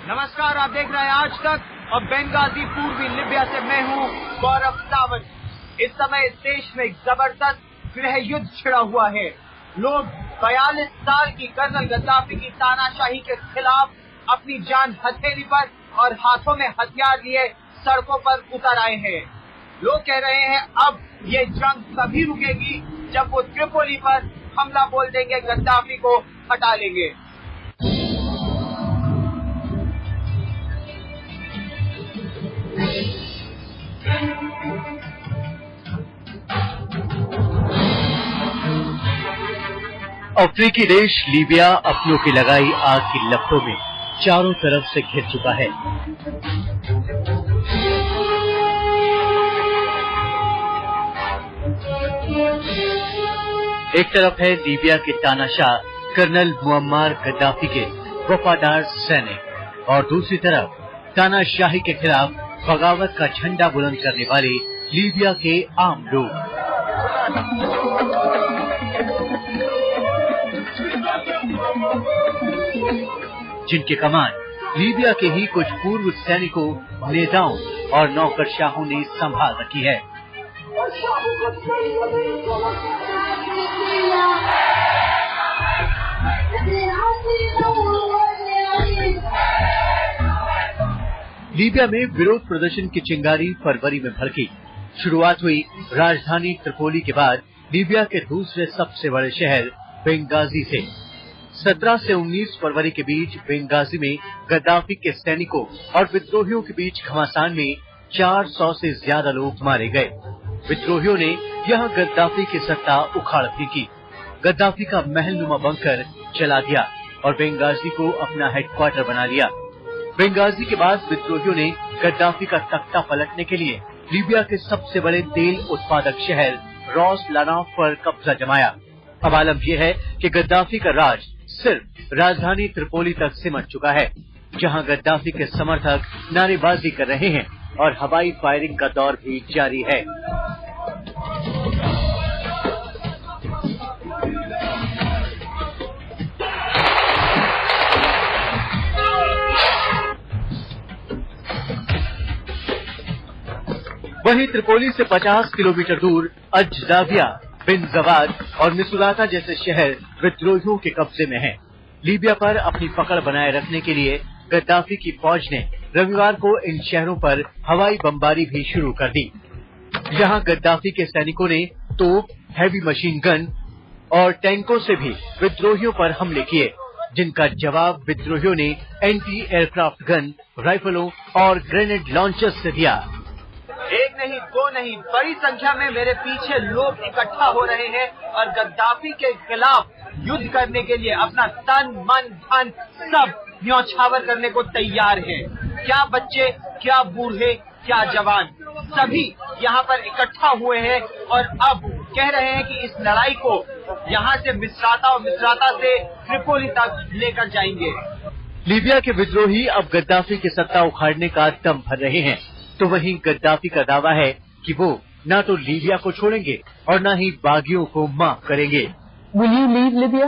नमस्कार, आप देख रहे हैं आज तक और बेंगाजी पूर्वी लिबिया से मैं हूं गौरव सावंत। इस समय इस देश में जबरदस्त गृह युद्ध छिड़ा हुआ है। लोग 42 साल की कर्नल गद्दाफी की तानाशाही के खिलाफ अपनी जान हथेली पर और हाथों में हथियार लिए सड़कों पर उतर आए हैं। लोग कह रहे हैं अब ये जंग तभी रुकेगी जब वो त्रिपोली पर हमला बोल देंगे, गद्दाफी को हटा लेंगे। अफ्रीकी देश लीबिया अपनों की लगाई आग की लपटों में चारों तरफ से घिर चुका है। एक तरफ है लीबिया के तानाशाह कर्नल मुअम्मार गद्दाफी के वफादार सैनिक और दूसरी तरफ तानाशाही के खिलाफ बगावत का झंडा बुलंद करने वाले लीबिया के आम लोग। जिनके कमान लीबिया के ही कुछ पूर्व सैनिकों, नेताओं और नौकरशाहों ने संभाल रखी है। लीबिया में विरोध प्रदर्शन की चिंगारी फरवरी में भड़की। शुरुआत हुई राजधानी त्रिपोली के बाद लीबिया के दूसरे सबसे बड़े शहर बेंगाजी से। 17 से 19 फरवरी के बीच बेंगाजी में गद्दाफी के सैनिकों और विद्रोहियों के बीच घमासान में 400 से ज्यादा लोग मारे गए। विद्रोहियों ने यहां गद्दाफी की सत्ता उखाड़ फेंकी। गद्दाफी का महलनुमा बंकर जला दिया और बेंगाजी को अपना हेडक्वार्टर बना लिया। बेंगाजी के बाद विद्रोहियों ने गद्दाफी का तख्ता पलटने के लिए लीबिया के सबसे बड़े तेल उत्पादक शहर रॉस लानाफ पर कब्जा जमाया। अब आलम यह है कि गद्दाफी का राज सिर्फ राजधानी त्रिपोली तक सिमट चुका है, जहां गद्दाफी के समर्थक नारेबाजी कर रहे हैं और हवाई फायरिंग का दौर भी जारी है। वहीं त्रिपोली से 50 किलोमीटर दूर अजदाविया, बिन जवाद और मिसुलाता जैसे शहर विद्रोहियों के कब्जे में हैं। लीबिया पर अपनी पकड़ बनाए रखने के लिए गद्दाफी की फौज ने रविवार को इन शहरों पर हवाई बमबारी भी शुरू कर दी। यहां गद्दाफी के सैनिकों ने तोप, हैवी मशीन गन और टैंकों से भी विद्रोहियों पर हमले किए, जिनका जवाब विद्रोहियों ने एंटी एयरक्राफ्ट गन, राइफलों और ग्रेनेड लॉन्चर्स से दिया। एक नहीं, दो नहीं, बड़ी संख्या में मेरे पीछे लोग इकट्ठा हो रहे हैं और गद्दाफी के खिलाफ युद्ध करने के लिए अपना तन, मन, धन सब न्यौछावर करने को तैयार हैं। क्या बच्चे, क्या बूढ़े, क्या जवान, सभी यहाँ पर इकट्ठा हुए हैं और अब कह रहे हैं कि इस लड़ाई को यहाँ से मिस्राता और मिस्राता से त्रिपोली तक लेकर जाएंगे। लीबिया के विद्रोही अब गद्दाफी की सत्ता उखाड़ने का दम भर रहे हैं, तो वहीं गद्दाफी का दावा है कि वो न तो लीबिया को छोड़ेंगे और न ही बागियों को माफ करेंगे। Will you leave Libya?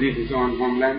leave his own homeland.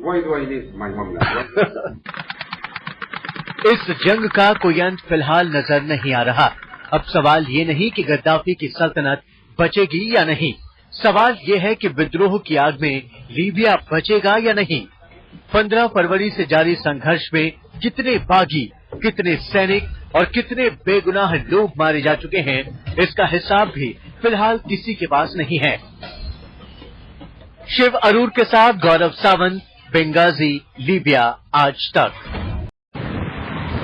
Why do I leave my homeland? इस जंग का कोई अंत फिलहाल नजर नहीं आ रहा। अब सवाल ये नहीं कि गद्दाफी की सल्तनत बचेगी या नहीं, सवाल ये है कि विद्रोह की आग में लीबिया बचेगा या नहीं। 15 फरवरी से जारी संघर्ष में कितने बागी, कितने सैनिक और कितने बेगुनाह लोग मारे जा चुके हैं, इसका हिसाब भी फिलहाल किसी के पास नहीं है। शिव अरूर के साथ गौरव सावंत, बेंगाजी, लीबिया आज तक।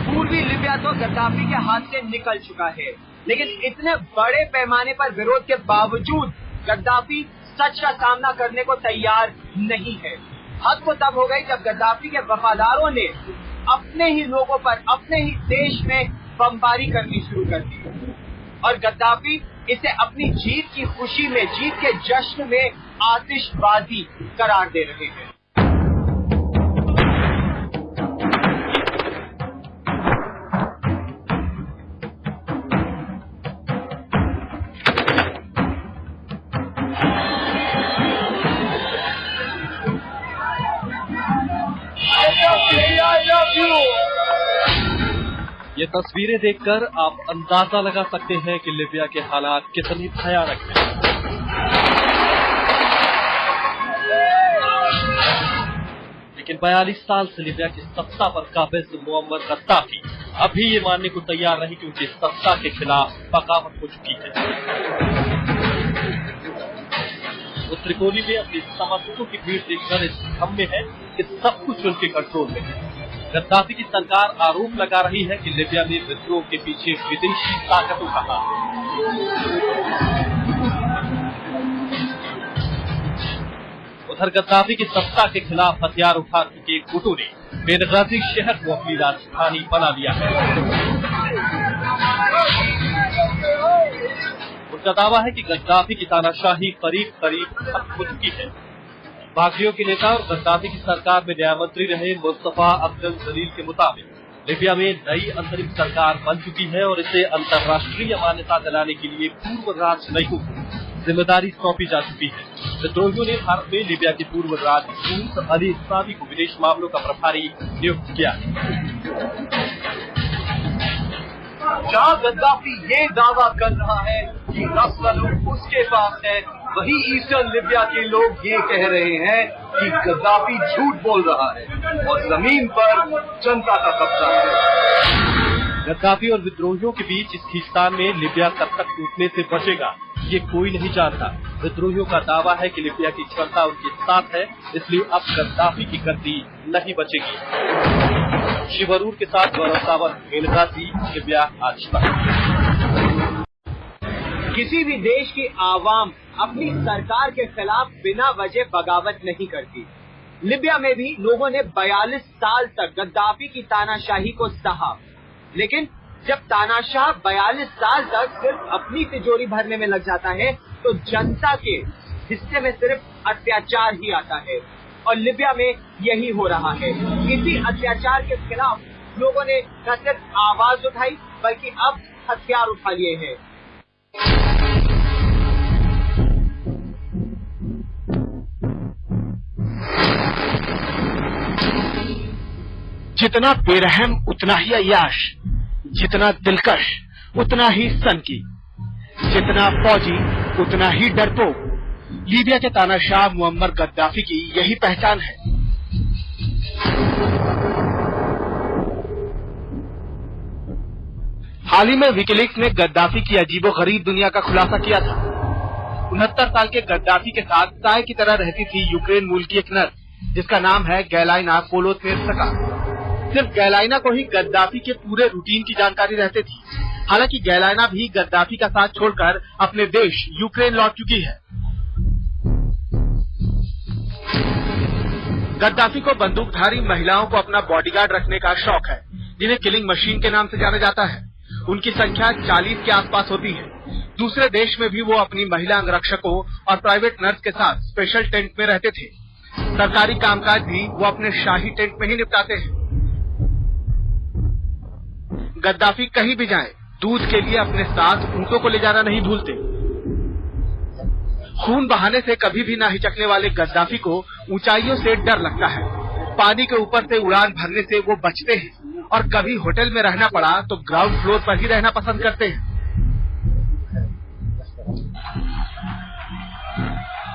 पूर्वी लिबिया तो गद्दाफी के हाथ से निकल चुका है, लेकिन इतने बड़े पैमाने पर विरोध के बावजूद गद्दाफी सच का सामना करने को तैयार नहीं है। हद तो तब हो गई जब गद्दाफी के वफादारों ने अपने ही लोगों पर, अपने ही देश में बमबारी करनी शुरू कर दी और गद्दाफी इसे अपनी जीत की खुशी में, जीत के जश्न में आतिशबाजी करार दे रहे हैं। ये तस्वीरें देखकर आप अंदाजा लगा सकते हैं कि लीबिया के हालात कितने भयानक हैं। लेकिन 42 साल से लीबिया की सत्ता पर काबिज मुअम्मर गद्दाफी अभी ये मानने को तैयार नहीं कि उनकी सत्ता के खिलाफ बगावत हो चुकी है। वो त्रिपोली में अपने समर्थकों की भीड़ देखकर इस भ्रम में है कि सब कुछ उनके कंट्रोल में है। गद्दाफी की सरकार आरोप लगा रही है कि लीबिया में विद्रोह के पीछे विदेशी ताकतों का हाथ है। उधर गद्दाफी की सत्ता के खिलाफ हथियार उठा चुके गुटों ने बेनगाजी शहर को अपनी राजधानी बना लिया है। उनका दावा है कि गद्दाफी की तानाशाही करीब करीब खत्म हो चुकी है। बागियों के नेता और गद्दाफी की सरकार में न्याय मंत्री रहे मुस्तफा अब्दुल जलील के मुताबिक लीबिया में नई अंतरिम सरकार बन चुकी है और इसे अंतर्राष्ट्रीय मान्यता दिलाने के लिए पूर्व राजनयिकों को जिम्मेदारी सौंपी जा चुकी है। विद्रोहियों ने भारत में लीबिया के पूर्व राजदूत अली सादी को विदेश मामलों का प्रभारी नियुक्त किया है। जहां गद्दाफी ये दावा कर रहा है कि असलूब उसके पास है, वही ईस्टर्न लीबिया के लोग ये कह रहे हैं कि गद्दाफी झूठ बोल रहा है और जमीन पर जनता का कब्जा है। गद्दाफी और विद्रोहियों के बीच इस खींचतान में लीबिया कब तक टूटने से बचेगा ये कोई नहीं जानता। विद्रोहियों का दावा है कि लीबिया की क्षमता उनके साथ है, इसलिए अब गद्दाफी की गद्दी नहीं बचेगी। शिवरूर के साथ गौरव सावंत, बेनगाजी, लीबिया आज तक। किसी भी देश की आवाम अपनी सरकार के खिलाफ बिना वजह बगावत नहीं करती। लीबिया में भी लोगों ने 42 साल तक गद्दाफी की तानाशाही को सहा, लेकिन जब तानाशाह 42 साल तक सिर्फ अपनी तिजोरी भरने में लग जाता है तो जनता के हिस्से में सिर्फ अत्याचार ही आता है। और लीबिया में यही हो रहा है। इसी अत्याचार के खिलाफ लोगों ने न सिर्फ आवाज उठाई बल्कि अब हथियार उठा लिए हैं। जितना बेरहम उतना ही अय्याश, जितना दिलकश उतना ही सनकी, जितना फौजी उतना ही डरपोक। लीबिया के तानाशाह मुअम्मर गद्दाफी की यही पहचान है। हाल ही में विकिलीक्स ने गद्दाफी की अजीबोगरीब दुनिया का खुलासा किया था। 69 साल के गद्दाफी के साथ साय की तरह रहती थी यूक्रेन मूल की एक नर्स, जिसका नाम है गैलाइना कोलोत्सेर्स्का। सिर्फ गैलाइना को ही गद्दाफी के पूरे रूटीन की जानकारी रहती थी। हालांकि गैलाइना भी गद्दाफी का साथ छोड़कर अपने देश यूक्रेन लौट चुकी है। गद्दाफी को बंदूकधारी महिलाओं को अपना बॉडीगार्ड रखने का शौक है, जिन्हें किलिंग मशीन के नाम से जाना जाता है। उनकी संख्या 40 के आसपास होती है। दूसरे देश में भी वो अपनी महिला अंगरक्षकों और प्राइवेट नर्स के साथ स्पेशल टेंट में रहते थे। सरकारी कामकाज भी वो अपने शाही टेंट में ही निपटाते हैं। गद्दाफी कहीं भी जाए, दूध के लिए अपने साथ ऊंटों को ले जाना नहीं भूलते। खून बहाने से कभी भी ना हिचकने वाले गद्दाफी को ऊंचाइयों से डर लगता है। पानी के ऊपर से उड़ान भरने से वो बचते हैं और कभी होटल में रहना पड़ा तो ग्राउंड फ्लोर पर ही रहना पसंद करते हैं।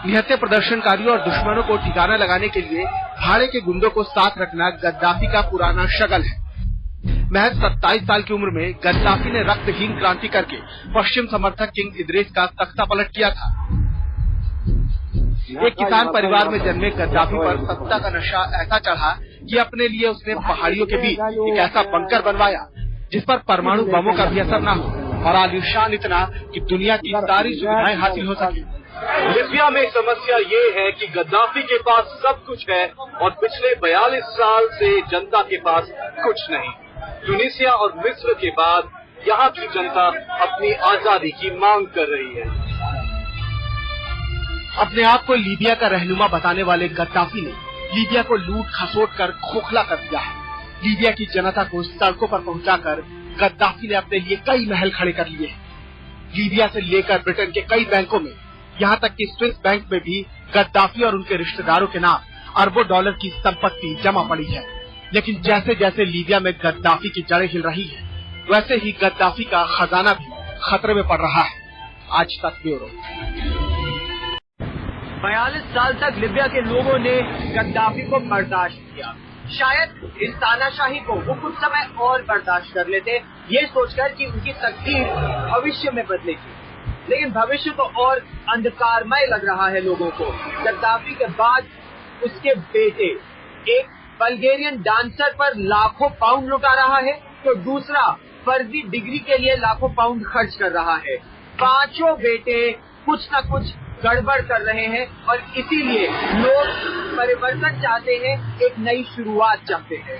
निहत्थे प्रदर्शनकारियों और दुश्मनों को ठिकाना लगाने के लिए भाड़े के गुंडों को साथ रखना गद्दाफी का पुराना शगल है। महज 27 साल की उम्र में गद्दाफी ने रक्तहीन क्रांति करके पश्चिम समर्थक किंग इदरीस का तख्ता पलट किया था। एक किसान परिवार में जन्मे गद्दाफी पर सत्ता का नशा ऐसा चढ़ा कि अपने लिए उसने पहाड़ियों के बीच एक ऐसा बंकर बनवाया जिस पर परमाणु बमों का भी असर न हो और आलिशान इतना कि दुनिया की सारी सुविधाएं हासिल हो सके। लीबिया में समस्या ये है कि गद्दाफी के पास सब कुछ है और पिछले 42 साल से जनता के पास कुछ नहीं। ट्यूनीसिया और मिस्र के बाद यहाँ की जनता अपनी आजादी की मांग कर रही है। अपने आप को लीबिया का रहनुमा बताने वाले गद्दाफी ने लीबिया को लूट खसोट कर खोखला कर दिया है। लीबिया की जनता को सड़कों पर पहुंचाकर गद्दाफी ने अपने लिए कई महल खड़े कर लिए हैं। लीबिया से लेकर ब्रिटेन के कई बैंकों में, यहाँ तक कि स्विस बैंक में भी गद्दाफी और उनके रिश्तेदारों के नाम अरबों डॉलर की संपत्ति जमा पड़ी है। लेकिन जैसे जैसे लीबिया में गद्दाफी की जड़ें हिल रही है, वैसे ही गद्दाफी का खजाना भी खतरे में पड़ रहा है। आज तक ब्यूरो। 42 साल तक लिबिया के लोगों ने गद्दाफी को बर्दाश्त किया। शायद इस तानाशाही को वो कुछ समय और बर्दाश्त कर लेते, ये सोचकर कि उनकी तकदीर भविष्य में बदलेगी। लेकिन भविष्य तो और अंधकारमय लग रहा है लोगों को। गद्दाफी के बाद उसके बेटे एक बल्गेरियन डांसर पर लाखों पाउंड लुटा रहा है, तो दूसरा फर्जी डिग्री के लिए लाखों पाउंड खर्च कर रहा है। पांचों बेटे कुछ न कुछ गड़बड़ कर रहे हैं और इसीलिए लोग परिवर्तन चाहते हैं, एक नई शुरुआत चाहते हैं।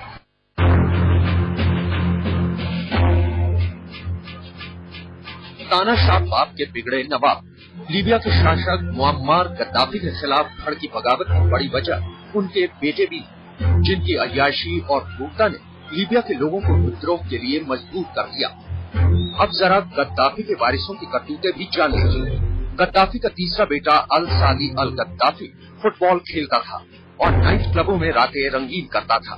तानाशाह बाप के बिगड़े नवाब। लीबिया के शासक मुअम्मर गद्दाफी के खिलाफ भड़की बगावत की बड़ी वजह उनके बेटे भी, जिनकी अय्याशी और क्रूरता ने लीबिया के लोगों को विद्रोह के लिए मजबूर कर दिया। अब जरा गद्दाफी के वारिसों की करतूतें भी जान लीजिए। गद्दाफी का तीसरा बेटा अल सादी अल गद्दाफी फुटबॉल खेलता था और नाइट क्लबों में रातें रंगीन करता था।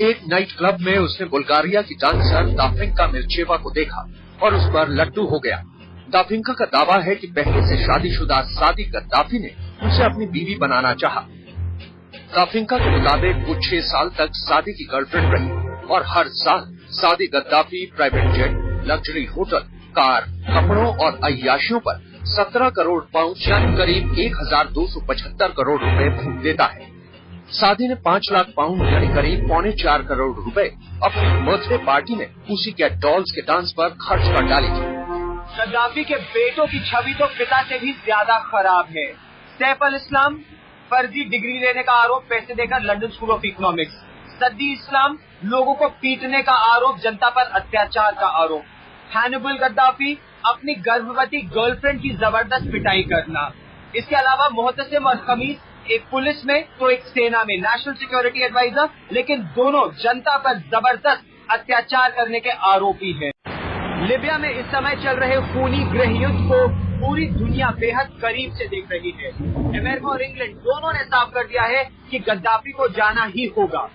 एक नाइट क्लब में उसने बुल्गारिया की डांसर दाफिंका मिर्चेवा को देखा और उस पर लट्टू हो गया। दाफिंका का दावा है कि पहले से शादीशुदा सादी गद्दाफी ने उसे अपनी बीवी बनाना चाहा। दाफिंका के मुताबिक वो 6 साल तक सादी की गर्लफ्रेंड रही और हर साल सादी Gaddafi private jet, luxury hotel, car, कपड़ों और अय्याशियों पर 17 करोड़ पाउंड यानी करीब 1275 करोड़ रुपए फूंक देता है। सादी ने 5 लाख पाउंड यानी करीब 3.25 करोड़ रुपए अपनी बर्थडे पार्टी में उसी के डॉल्स के डांस पर खर्च कर डाली थी। गद्दाफी के बेटों की छवि तो पिता से भी ज्यादा खराब है। सैफ अल इस्लाम फर्जी डिग्री लेने का आरोप पैसे देकर लंदन स्कूल ऑफ इकोनॉमिक्स। सद्दी इस्लाम लोगों को पीटने का आरोप, जनता पर अत्याचार का आरोप। हैनिबल गद्दाफी अपनी गर्भवती गर्लफ्रेंड की जबरदस्त पिटाई करना। इसके अलावा मोहतसिम और खमीस एक पुलिस में तो एक सेना में नेशनल सिक्योरिटी एडवाइजर, लेकिन दोनों जनता पर जबरदस्त अत्याचार करने के आरोपी हैं। लिबिया में इस समय चल रहे खूनी गृह युद्ध को पूरी दुनिया बेहद करीब से देख रही है। अमेरिका और इंग्लैंड दोनों ने साफ कर दिया है कि गद्दाफी को जाना ही होगा।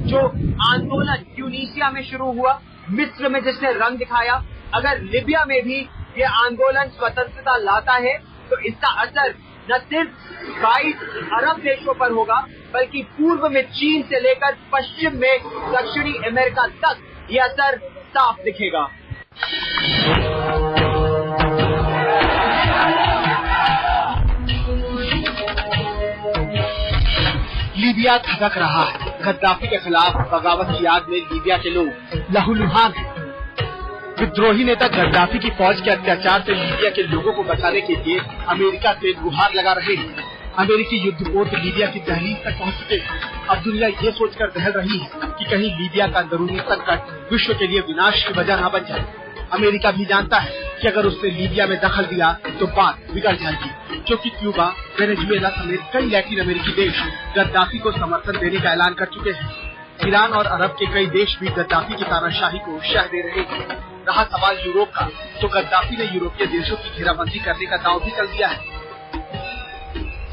जो आंदोलन ट्यूनीसिया में शुरू हुआ, मिस्र में जिसने रंग दिखाया, अगर लिबिया में भी ये आंदोलन स्वतंत्रता लाता है तो इसका असर न सिर्फ 22 अरब देशों पर होगा, बल्कि पूर्व में चीन से लेकर पश्चिम में दक्षिणी अमेरिका तक ये असर साफ दिखेगा। लीबिया धधक रहा है। गद्दाफी के खिलाफ बगावत की आग में लीबिया के लोग लहूलुहान हैं। विद्रोही नेता गद्दाफी की फौज के अत्याचार से लीबिया के लोगों को बचाने के लिए अमेरिका से गुहार लगा रहे हैं। अमेरिकी युद्धपोत लीबिया की दहलीज तक पहुंच चुके हैं। अब दुनिया ये सोचकर दहल रही है कि कहीं लीबिया का अंदरूनी संकट विश्व के लिए विनाश की वजह न बन जाए। अमेरिका भी जानता है कि अगर उसने लीबिया में दखल दिया तो बात बिगड़ जाएगी, क्योंकि क्यूबा, वेनेजुएला समेत कई लैटिन अमेरिकी देश गद्दाफी को समर्थन देने का ऐलान कर चुके हैं। ईरान और अरब के कई देश भी गद्दाफी की तानाशाही को शह दे रहे हैं। रहा सवाल यूरोप का, तो गद्दाफी ने यूरोपीय देशों की घेराबंदी करने का दांव भी चल दिया है।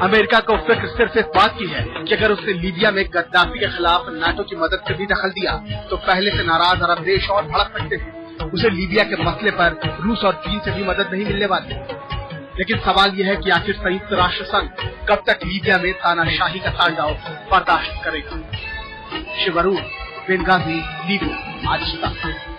अमेरिका को फिक्र सिर्फ इस बात की है कि अगर उसने लीबिया में गद्दाफी के खिलाफ नाटो की मदद से भी दखल दिया तो पहले से नाराज अरब देश और भड़क सकते हैं। उसे लीबिया के मसले पर रूस और चीन से भी मदद नहीं मिलने वाली। लेकिन सवाल यह है कि आखिर संयुक्त राष्ट्र संघ कब तक लीबिया में तानाशाही का तांडव बर्दाश्त करेगा। शिवरून, बेंगाजी, लीबिया, आज तक।